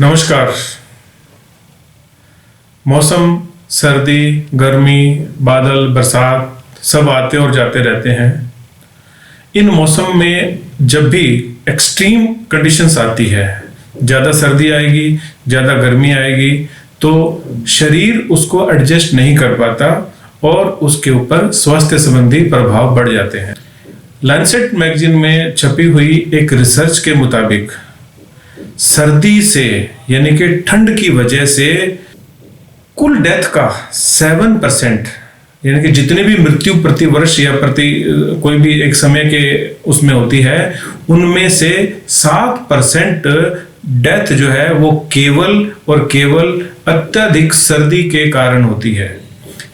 नमस्कार। मौसम सर्दी, गर्मी, बादल, बरसात सब आते और जाते रहते हैं। इन मौसम में जब भी एक्सट्रीम कंडीशंस आती है, ज़्यादा सर्दी आएगी, ज़्यादा गर्मी आएगी, तो शरीर उसको एडजस्ट नहीं कर पाता और उसके ऊपर स्वास्थ्य संबंधी प्रभाव बढ़ जाते हैं। लैंसेट मैगजीन में छपी हुई एक रिसर्च के मुताबिक सर्दी से यानी कि ठंड की वजह से कुल डेथ का 7% यानी कि जितनी भी मृत्यु प्रति वर्ष या प्रति कोई भी एक समय के उसमें होती है, उनमें से 7% डेथ जो है वो केवल और केवल अत्यधिक सर्दी के कारण होती है।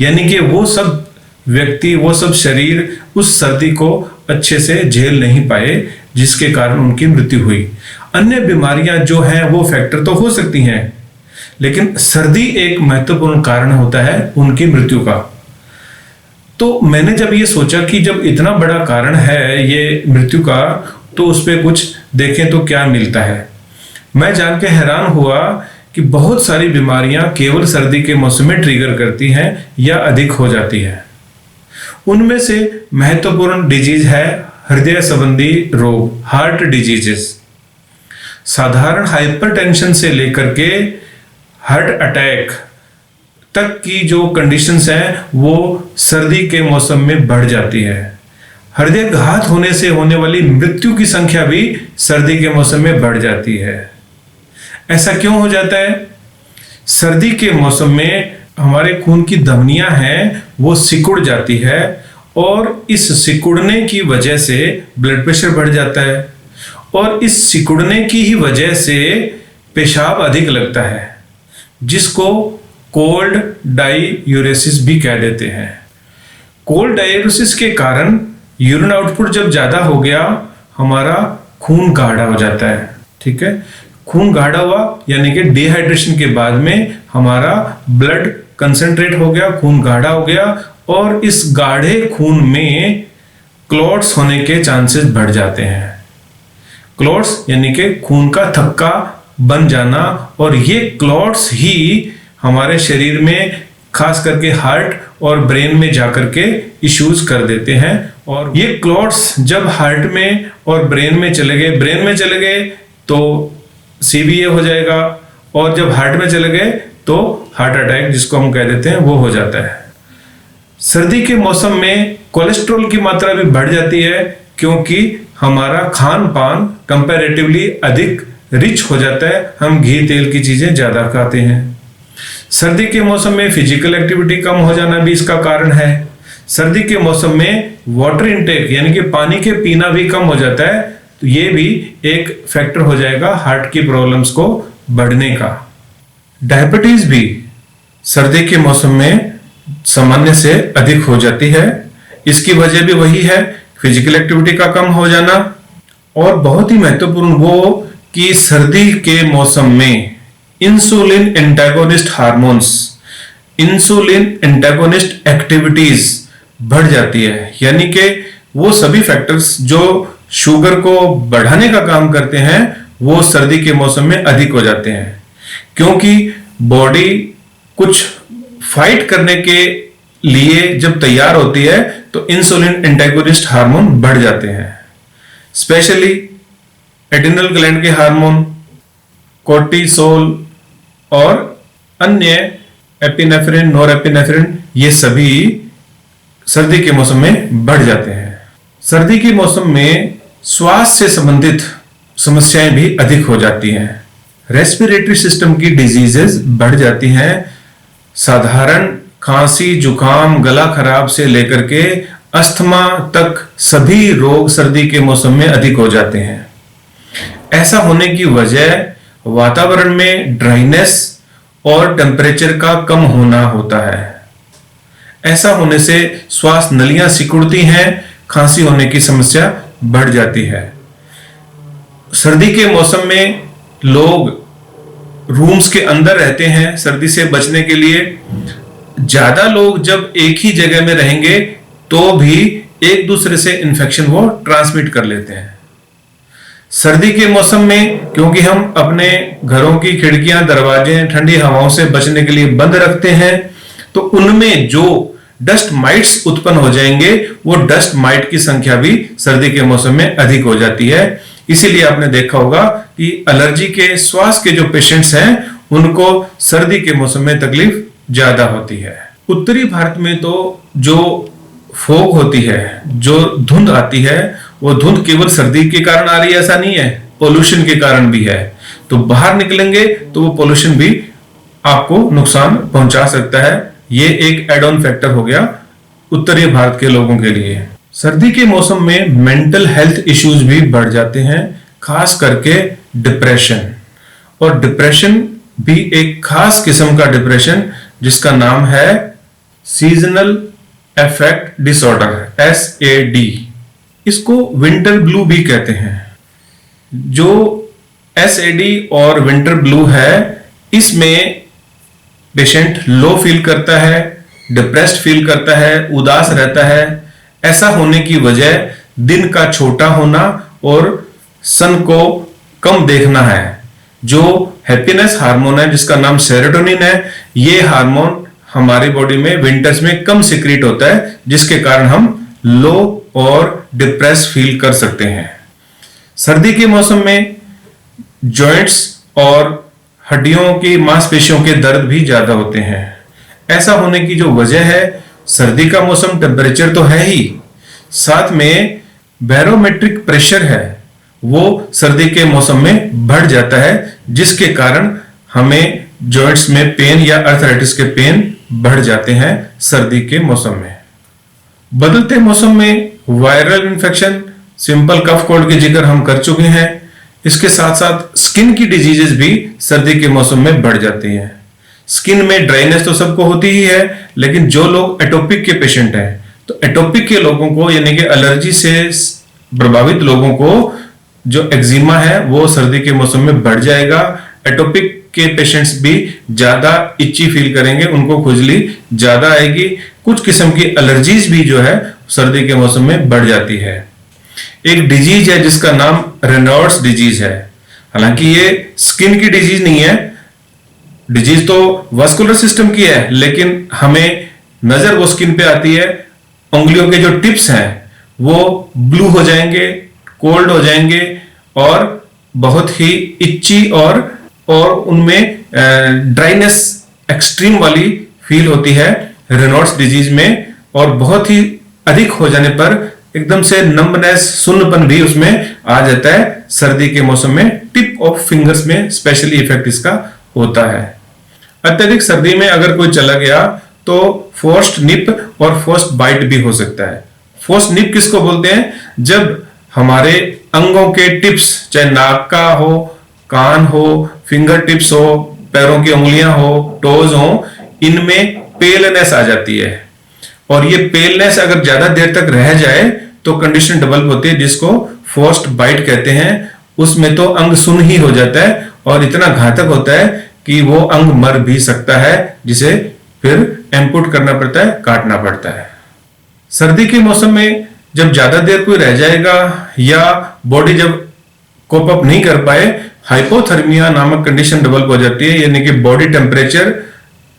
यानी कि वो सब व्यक्ति, वो सब शरीर उस सर्दी को अच्छे से झेल नहीं पाए, जिसके कारण उनकी मृत्यु हुई। अन्य बीमारियां जो हैं वो फैक्टर तो हो सकती हैं, लेकिन सर्दी एक महत्वपूर्ण कारण होता है उनकी मृत्यु का। तो मैंने जब ये सोचा कि जब इतना बड़ा कारण है ये मृत्यु का, तो उस पर कुछ देखें तो क्या मिलता है। मैं जान के हैरान हुआ कि बहुत सारी बीमारियां केवल सर्दी के मौसम में ट्रिगर करती हैं या अधिक हो जाती है। उनमें से महत्वपूर्ण डिजीज है हृदय संबंधी रोग, हार्ट डिजीजेस। साधारण हाइपरटेंशन से लेकर के हार्ट अटैक तक की जो कंडीशंस हैं वो सर्दी के मौसम में बढ़ जाती है। हृदय घात होने से होने वाली मृत्यु की संख्या भी सर्दी के मौसम में बढ़ जाती है। ऐसा क्यों हो जाता है? सर्दी के मौसम में हमारे खून की धमनियां हैं वो सिकुड़ जाती है और इस सिकुड़ने की वजह से ब्लड प्रेशर बढ़ जाता है और इस सिकुड़ने की ही वजह से पेशाब अधिक लगता है, जिसको कोल्ड डाइयूरेसिस भी कह देते हैं। कोल्ड डाइयूरेसिस के कारण यूरिन आउटपुट जब ज्यादा हो गया, हमारा खून गाढ़ा हो जाता है। ठीक है, खून गाढ़ा हुआ यानी कि डिहाइड्रेशन के बाद में हमारा ब्लड कंसंट्रेट हो गया, खून गाढ़ा हो गया और इस गाढ़े खून में क्लॉट्स होने के चांसेस बढ़ जाते हैं। क्लॉट्स यानी कि खून का थक्का बन जाना, और ये क्लॉट्स ही हमारे शरीर में खास करके हार्ट और ब्रेन में जाकर के इश्यूज कर देते हैं। और ये क्लॉट्स जब हार्ट में और ब्रेन में चले गए तो सीवीए हो जाएगा, और जब हार्ट में चले गए तो हार्ट अटैक जिसको हम कह देते हैं वो हो जाता है। सर्दी के मौसम में कोलेस्ट्रॉल की मात्रा भी बढ़ जाती है, क्योंकि हमारा खान पान कंपैरेटिवली अधिक रिच हो जाता है, हम घी तेल की चीजें ज्यादा खाते हैं। सर्दी के मौसम में फिजिकल एक्टिविटी कम हो जाना भी इसका कारण है। सर्दी के मौसम में वाटर इनटेक यानी कि पानी के पीना भी कम हो जाता है, तो ये भी एक फैक्टर हो जाएगा हार्ट की प्रॉब्लम्स को बढ़ने का। डायबिटीज भी सर्दी के मौसम में सामान्य से अधिक हो जाती है। इसकी वजह भी वही है, फिजिकल एक्टिविटी का कम हो जाना, और बहुत ही महत्वपूर्ण वो कि सर्दी के मौसम में insulin antagonist hormones, insulin antagonist activities बढ़ जाती है। यानी कि वो सभी फैक्टर्स जो शुगर को बढ़ाने का काम करते हैं वो सर्दी के मौसम में अधिक हो जाते हैं, क्योंकि बॉडी कुछ फाइट करने के लिए जब तैयार होती है तो इंसुलिन एंटागोनिस्ट हार्मोन बढ़ जाते हैं। स्पेशली एड्रिनल ग्लैंड के हार्मोन, कोर्टिसोल और अन्य एपिनेफ्रिन, नोरेपिनेफ्रिन, ये सभी सर्दी के मौसम में बढ़ जाते हैं। सर्दी के मौसम में श्वास से संबंधित समस्याएं भी अधिक हो जाती हैं। रेस्पिरेटरी सिस्टम की डिजीजेस बढ़ जाती हैं। साधारण खांसी, जुकाम, गला खराब से लेकर के अस्थमा तक सभी रोग सर्दी के मौसम में अधिक हो जाते हैं। ऐसा होने की वजह वातावरण में ड्राइनेस और टेम्परेचर का कम होना होता है। ऐसा होने से श्वास नलियां सिकुड़ती हैं, खांसी होने की समस्या बढ़ जाती है। सर्दी के मौसम में लोग रूम्स के अंदर रहते हैं सर्दी से बचने के लिए। ज्यादा लोग जब एक ही जगह में रहेंगे तो भी एक दूसरे से इन्फेक्शन वो ट्रांसमिट कर लेते हैं। सर्दी के मौसम में क्योंकि हम अपने घरों की खिड़कियां दरवाजे ठंडी हवाओं से बचने के लिए बंद रखते हैं, तो उनमें जो डस्ट माइट्स उत्पन्न हो जाएंगे, वो डस्ट माइट की संख्या भी सर्दी के मौसम में अधिक हो जाती है। इसीलिए आपने देखा होगा कि एलर्जी के श्वास के जो पेशेंट्स हैं, उनको सर्दी के मौसम में तकलीफ ज्यादा होती है। उत्तरी भारत में तो जो फॉग होती है, जो धुंध आती है, वो धुंध केवल सर्दी के कारण आ रही है ऐसा नहीं है, पोल्यूशन के कारण भी है। तो बाहर निकलेंगे तो वो पोल्यूशन भी आपको नुकसान पहुंचा सकता है। ये एक एड ऑन फैक्टर हो गया उत्तरी भारत के लोगों के लिए। सर्दी के मौसम में मेंटल हेल्थ इश्यूज भी बढ़ जाते हैं, खास करके डिप्रेशन। और डिप्रेशन भी एक खास किस्म का डिप्रेशन जिसका नाम है सीजनल अफेक्ट डिसऑर्डर, SAD। इसको विंटर ब्लू भी कहते हैं। जो SAD और विंटर ब्लू है, इसमें पेशेंट लो फील करता है, डिप्रेस्ड फील करता है, उदास रहता है। ऐसा होने की वजह दिन का छोटा होना और सन को कम देखना है। जो हैप्पीनेस हार्मोन है जिसका नाम सेरोटोनिन है, ये हार्मोन हमारी बॉडी में विंटर्स में कम सिक्रीट होता है, जिसके कारण हम लो और डिप्रेस फील कर सकते हैं। सर्दी के मौसम में जॉइंट्स और हड्डियों की मांसपेशियों के दर्द भी ज्यादा होते हैं। ऐसा होने की जो वजह है, सर्दी का मौसम टेम्परेचर तो है ही, साथ में बैरोमेट्रिक प्रेशर है, वो सर्दी के मौसम में बढ़ जाता है, जिसके कारण हमें जॉइंट्स में पेन या अर्थराइटिस के पेन बढ़ जाते हैं सर्दी के मौसम में। बदलते मौसम में viral infection, simple cough cold की जिक्र हम कर चुके हैं। इसके साथ साथ स्किन की डिजीजेस भी सर्दी के मौसम में बढ़ जाती हैं। स्किन में ड्राइनेस तो सबको होती ही है, लेकिन जो लोग एटोपिक के पेशेंट हैं, तो एटोपिक के लोगों को यानी कि एलर्जी से प्रभावित लोगों को जो एक्जिमा है वो सर्दी के मौसम में बढ़ जाएगा। एटोपिक के पेशेंट्स भी ज्यादा इच्ची फील करेंगे, उनको खुजली ज्यादा आएगी। कुछ किस्म की एलर्जीज भी जो है सर्दी के मौसम में बढ़ जाती है। एक डिजीज है जिसका नाम रेनॉल्ड्स डिजीज है। हालांकि ये स्किन की डिजीज नहीं है, डिजीज तो वास्कुलर सिस्टम की है, लेकिन हमें नजर वो स्किन पे आती है। उंगलियों के जो टिप्स हैं वो ब्लू हो जाएंगे, कोल्ड हो जाएंगे और बहुत ही इच्ची और उनमें ड्राइनेस एक्सट्रीम वाली फील होती है रेनॉल्ड्स डिजीज में। और बहुत ही अधिक हो जाने पर एकदम से नंबनेस, सुन्नपन भी उसमें आ जाता है। सर्दी के मौसम में टिप ऑफ फिंगर्स में स्पेशली इफेक्ट इसका होता है। अत्यधिक सर्दी में अगर कोई चला गया तो फोर्स्ड निप और फोर्स्ड बाइट भी हो सकता है। फोर्स्ड निप किसको बोलते हैं? जब हमारे अंगों के टिप्स, चाहे नाक का हो, कान हो, फिंगर टिप्स हो, पैरों की उंगलियां हो, टोज हो, इनमें पेलनेस आ जाती है। और ये पेलनेस अगर ज्यादा देर तक रह जाए तो कंडीशन डेवलप होती है जिसको फोर्स्ड बाइट कहते हैं। उसमें तो अंग सुन्न ही हो जाता है और इतना घातक होता है कि वो अंग मर भी सकता है, जिसे फिर एम्पुट करना पड़ता है, काटना पड़ता है। सर्दी के मौसम में जब ज्यादा देर कोई रह जाएगा या बॉडी जब कोप अप नहीं कर पाए, हाइपोथर्मिया नामक कंडीशन डेवलप हो जाती है, यानी कि बॉडी टेम्परेचर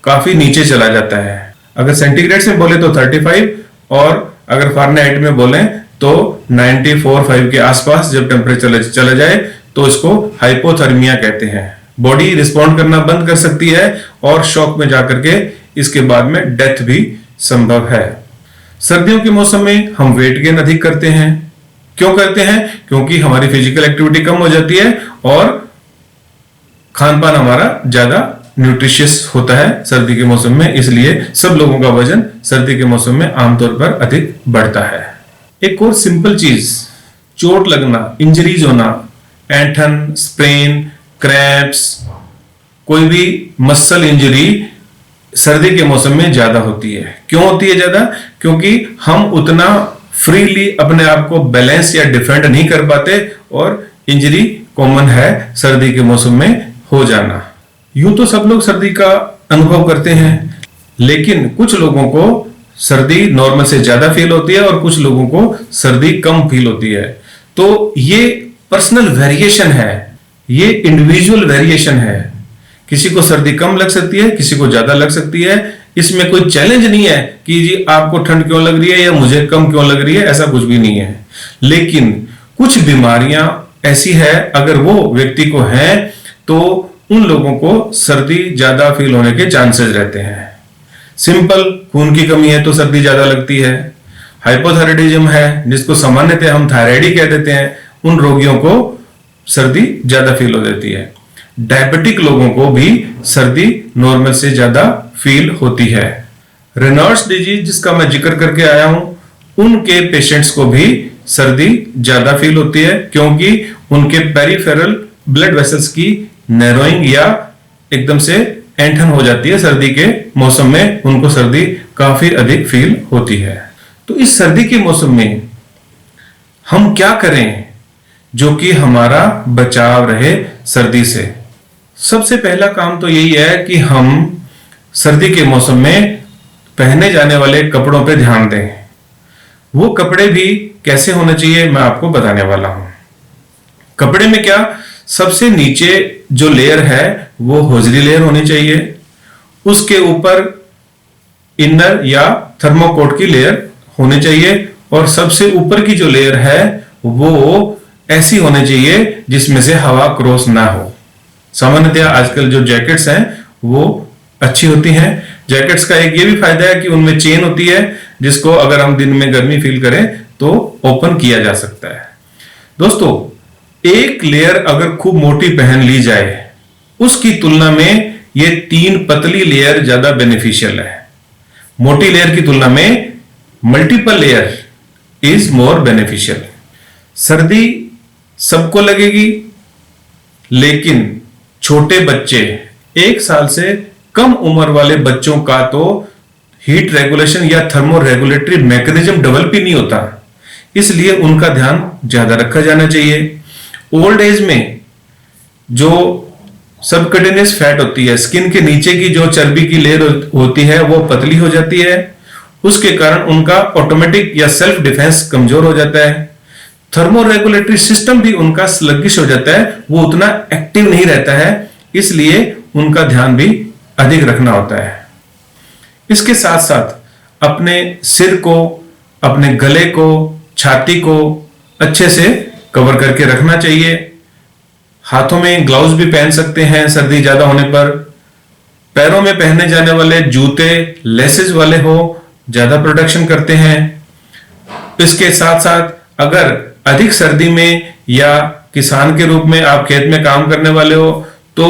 काफी नीचे चला जाता है। अगर सेंटीग्रेड से बोले तो 35 और अगर फारेनहाइट में बोले तो 94.5 के आसपास जब टेम्परेचर चला जाए तो इसको हाइपोथर्मिया कहते हैं। बॉडी रिस्पॉन्ड करना बंद कर सकती है और शॉक में जाकर के इसके बाद में डेथ भी संभव है। सर्दियों के मौसम में हम वेट गेन अधिक करते हैं। क्यों करते हैं? क्योंकि हमारी फिजिकल एक्टिविटी कम हो जाती है और खान पान हमारा ज्यादा न्यूट्रिशियस होता है सर्दी के मौसम में, इसलिए सब लोगों का वजन सर्दी के मौसम में आमतौर पर अधिक बढ़ता है। एक और सिंपल चीज, चोट लगना, इंजरीज होना, ऐंठन, स्प्रेन, क्रैम्प्स, कोई भी मसल इंजरी सर्दी के मौसम में ज्यादा होती है। क्यों होती है ज्यादा? क्योंकि हम उतना फ्रीली अपने आप को बैलेंस या डिफेंड नहीं कर पाते और इंजरी कॉमन है सर्दी के मौसम में हो जाना। यूं तो सब लोग सर्दी का अनुभव करते हैं, लेकिन कुछ लोगों को सर्दी नॉर्मल से ज्यादा फील होती है और कुछ लोगों को सर्दी कम फील होती है। तो ये पर्सनल वेरिएशन है, ये इंडिविजुअल वेरिएशन है। किसी को सर्दी कम लग सकती है, किसी को ज्यादा लग सकती है। इसमें कोई चैलेंज नहीं है कि जी आपको ठंड क्यों लग रही है या मुझे कम क्यों लग रही है, ऐसा कुछ भी नहीं है। लेकिन कुछ बीमारियां ऐसी है, अगर वो व्यक्ति को है तो उन लोगों को सर्दी ज्यादा फील होने के चांसेस रहते हैं। सिंपल, खून की कमी है तो सर्दी ज्यादा लगती है। हाइपोथायराइडिज्म है, जिसको सामान्यतः हम थायराइड ही कह देते हैं, उन रोगियों को सर्दी ज्यादा फील हो जाती है। डायबिटिक लोगों को भी सर्दी नॉर्मल से ज्यादा फील होती है। रेनॉल्ड्स डिजीज जिसका मैं जिक्र करके आया हूं, उनके पेशेंट्स को भी सर्दी ज्यादा फील होती है, क्योंकि उनके पेरिफेरल ब्लड वेसल्स की नैरोइंग या एकदम से ऐंठन हो जाती है। सर्दी के मौसम में उनको सर्दी काफी अधिक फील होती है। तो इस सर्दी के मौसम में हम क्या करें जो कि हमारा बचाव रहे सर्दी से? सबसे पहला काम तो यही है कि हम सर्दी के मौसम में पहने जाने वाले कपड़ों पे ध्यान दें। वो कपड़े भी कैसे होने चाहिए मैं आपको बताने वाला हूं। कपड़े में क्या, सबसे नीचे जो लेयर है वो होजरी लेयर होनी चाहिए, उसके ऊपर इनर या थर्मोकोट की लेयर होनी चाहिए, और सबसे ऊपर की जो लेयर है वो ऐसी होनी चाहिए जिसमें से हवा क्रॉस ना हो। सामान्यतः आजकल जो जैकेट्स हैं वो अच्छी होती हैं। जैकेट्स का एक ये भी फायदा है कि उनमें चेन होती है, जिसको अगर हम दिन में गर्मी फील करें तो ओपन किया जा सकता है। दोस्तों, एक लेयर अगर खूब मोटी पहन ली जाए, उसकी तुलना में ये 3 पतली लेयर ज्यादा बेनिफिशियल है। मोटी लेयर की तुलना में multiple layer is more beneficial. सर्दी सबको लगेगी, लेकिन छोटे बच्चे, 1 साल से कम उम्र वाले बच्चों का तो हीट रेगुलेशन या थर्मो रेगुलेटरी मैकेनिज्म डेवलप ही नहीं होता, इसलिए उनका ध्यान ज्यादा रखा जाना चाहिए। ओल्ड एज में जो सबकटेनियस फैट होती है, स्किन के नीचे की जो चर्बी की लेयर होती है वो पतली हो जाती है, उसके कारण उनका ऑटोमेटिक या सेल्फ डिफेंस कमजोर हो जाता है। थर्मो रेगुलेटरी सिस्टम भी उनका स्लगिश हो जाता है, वो उतना एक्टिव नहीं रहता है, इसलिए उनका ध्यान भी अधिक रखना होता है। इसके साथ साथ अपने सिर को, अपने गले को, छाती को अच्छे से कवर करके रखना चाहिए। हाथों में ग्लव्स भी पहन सकते हैं सर्दी ज्यादा होने पर। पैरों में पहने जाने वाले जूते लेसेस वाले हो, ज्यादा प्रोटेक्शन करते हैं। इसके साथ साथ अगर अधिक सर्दी में या किसान के रूप में आप खेत में काम करने वाले हो तो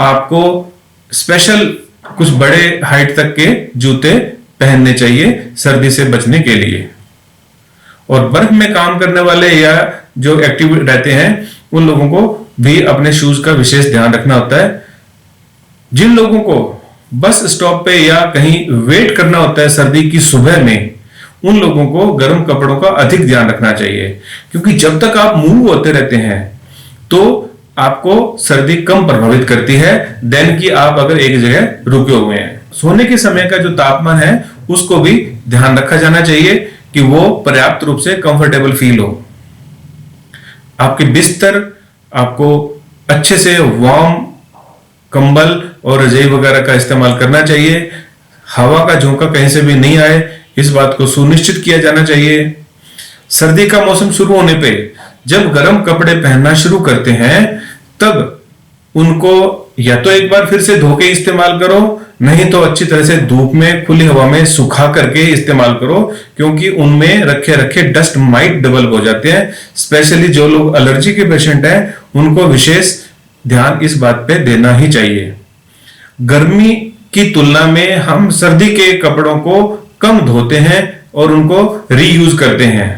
आपको स्पेशल कुछ बड़े हाइट तक के जूते पहनने चाहिए सर्दी से बचने के लिए। और बर्फ में काम करने वाले या जो एक्टिव रहते हैं उन लोगों को भी अपने शूज का विशेष ध्यान रखना होता है। जिन लोगों को बस स्टॉप पे या कहीं वेट करना होता है सर्दी की सुबह में, उन लोगों को गर्म कपड़ों का अधिक ध्यान रखना चाहिए, क्योंकि जब तक आप मूव होते रहते हैं तो आपको सर्दी कम प्रभावित करती है देन कि आप अगर एक जगह रुके हुए हैं। सोने के समय का जो तापमान है उसको भी ध्यान रखा जाना चाहिए कि वो पर्याप्त रूप से कंफर्टेबल फील हो। आपके बिस्तर आपको अच्छे से वार्म कंबल और रजाई वगैरह का इस्तेमाल करना चाहिए। हवा का झोंका कहीं से भी नहीं आए, इस बात को सुनिश्चित किया जाना चाहिए। सर्दी का मौसम शुरू होने पे जब गर्म कपड़े पहनना शुरू करते हैं तब उनको या तो एक बार फिर से धो के इस्तेमाल करो, नहीं तो अच्छी तरह से धूप में खुली हवा में सुखा करके इस्तेमाल करो, क्योंकि उनमें रखे रखे डस्ट माइट डेवलप हो जाते हैं। स्पेशली जो लोग एलर्जी के पेशेंट हैं उनको विशेष ध्यान इस बात पे देना ही चाहिए। गर्मी की तुलना में हम सर्दी के कपड़ों को कम धोते हैं और उनको रीयूज करते हैं,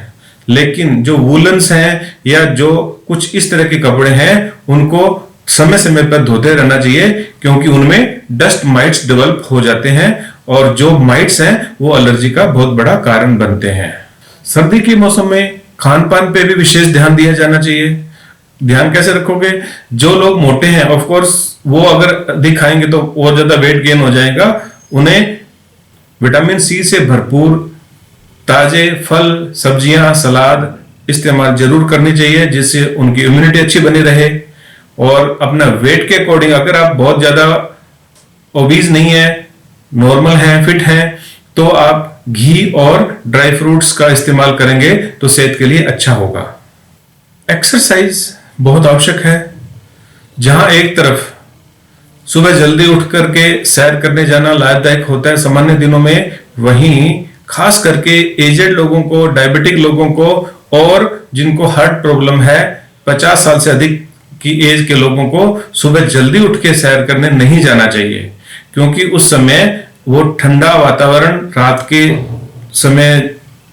लेकिन जो वूलन्स हैं या जो कुछ इस तरह के कपड़े हैं उनको समय समय पर धोते रहना चाहिए, क्योंकि उनमें डस्ट माइट्स डेवलप हो जाते हैं और जो माइट्स हैं वो एलर्जी का बहुत बड़ा कारण बनते हैं। सर्दी के मौसम में खान पान पे भी विशेष ध्यान दिया जाना चाहिए। ध्यान कैसे रखोगे? जो लोग मोटे हैं ऑफ कोर्स वो अगर अधिक खाएंगे तो और ज्यादा वेट गेन हो जाएगा। उन्हें विटामिन सी से भरपूर ताजे फल, सब्जियां, सलाद इस्तेमाल जरूर करनी चाहिए, जिससे उनकी इम्यूनिटी अच्छी बनी रहे। और अपना वेट के अकॉर्डिंग, अगर आप बहुत ज्यादा ओबीज नहीं है, नॉर्मल है, फिट है, तो आप घी और ड्राई फ्रूट्स का इस्तेमाल करेंगे तो सेहत के लिए अच्छा होगा। एक्सरसाइज बहुत आवश्यक है। जहां एक तरफ सुबह जल्दी उठ करके सैर करने जाना लाभदायक होता है सामान्य दिनों में, वहीं खास करके एजेड लोगों को, डायबिटिक लोगों को और जिनको हार्ट प्रॉब्लम है, 50 साल से अधिक की एज के लोगों को सुबह जल्दी उठ के सैर करने नहीं जाना चाहिए, क्योंकि उस समय वो ठंडा वातावरण, रात के समय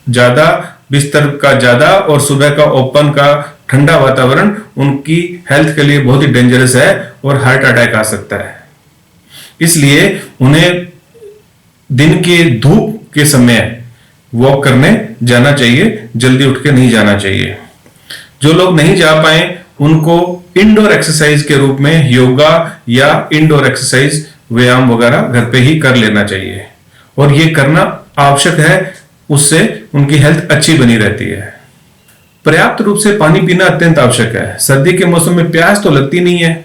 ज्यादा बिस्तर का ज्यादा और सुबह का ओपन का ठंडा वातावरण उनकी हेल्थ के लिए बहुत ही डेंजरस है और हार्ट अटैक आ सकता है। इसलिए उन्हें दिन के धूप के समय वॉक करने जाना चाहिए, जल्दी उठ के नहीं जाना चाहिए। जो लोग नहीं जा पाए उनको इंडोर एक्सरसाइज के रूप में योगा या इंडोर एक्सरसाइज, व्यायाम वगैरह घर पे ही कर लेना चाहिए, और ये करना आवश्यक है। उससे उनकी हेल्थ अच्छी बनी रहती है। पर्याप्त रूप से पानी पीना अत्यंत आवश्यक है। सर्दी के मौसम में प्यास तो लगती नहीं है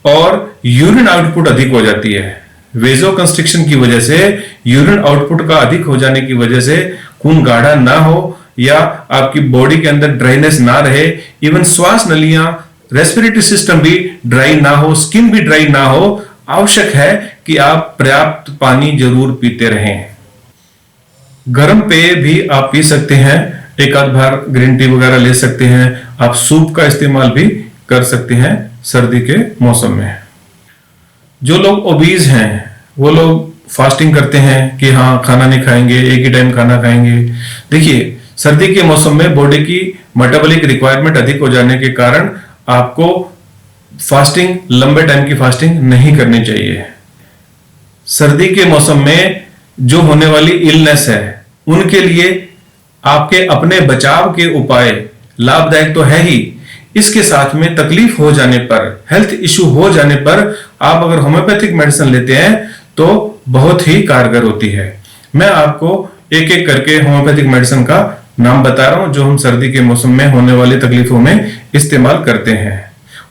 और यूरिन आउटपुट अधिक हो जाती है। वेजो कंस्ट्रिक्शन की वजह से, यूरिन आउटपुट का अधिक हो जाने की वजह से खून गाढ़ा ना हो या आपकी बॉडी के अंदर ड्राइनेस ना रहे, इवन श्वास नलियां, रेस्पिरेटरी सिस्टम भी ड्राई ना हो, स्किन भी ड्राई ना हो, आवश्यक है कि आप पर्याप्त पानी जरूर पीते रहें। गर्म पेय भी आप पी सकते हैं, एक आध बार ग्रीन टी वगैरह ले सकते हैं। आप सूप का इस्तेमाल भी कर सकते हैं सर्दी के मौसम में। जो लोग ओबीज हैं वो लोग फास्टिंग करते हैं कि हाँ खाना नहीं खाएंगे, एक ही टाइम खाना खाएंगे। देखिए, सर्दी के मौसम में बॉडी की मेटाबॉलिक रिक्वायरमेंट अधिक हो जाने के कारण आपको फास्टिंग, लंबे टाइम की फास्टिंग नहीं करनी चाहिए। सर्दी के मौसम में जो होने वाली इलनेस है उनके लिए आपके अपने बचाव के उपाय लाभदायक तो है ही, इसके साथ में तकलीफ हो जाने पर, हेल्थ इश्यू हो जाने पर आप अगर होम्योपैथिक मेडिसिन लेते हैं तो बहुत ही कारगर होती है। मैं आपको एक एक करके होम्योपैथिक मेडिसिन का नाम बता रहा हूं जो हम सर्दी के मौसम में होने वाली तकलीफों में इस्तेमाल करते हैं।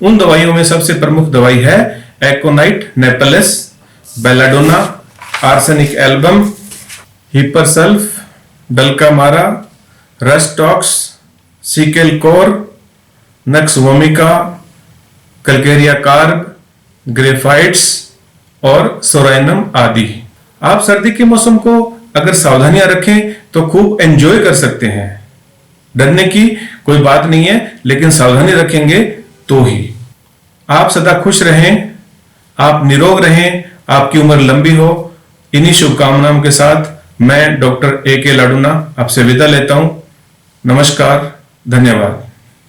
उन दवाइयों में सबसे प्रमुख दवाई है aconite napellus, belladonna, arsenic album, hepar sulph, dulcamara, rhus tox, secale cor, nux vomica, calcarea carb, graphites और सोराइनम आदि। आप सर्दी के मौसम को अगर सावधानियां रखें तो खूब एंजॉय कर सकते हैं। डरने की कोई बात नहीं है, लेकिन सावधानी रखेंगे तो ही। आप सदा खुश रहें, आप निरोग रहें, आपकी उम्र लंबी हो। इन्हीं शुभकामनाओं के साथ मैं डॉक्टर AK लाडूना आपसे विदा लेता हूं। नमस्कार, धन्यवाद।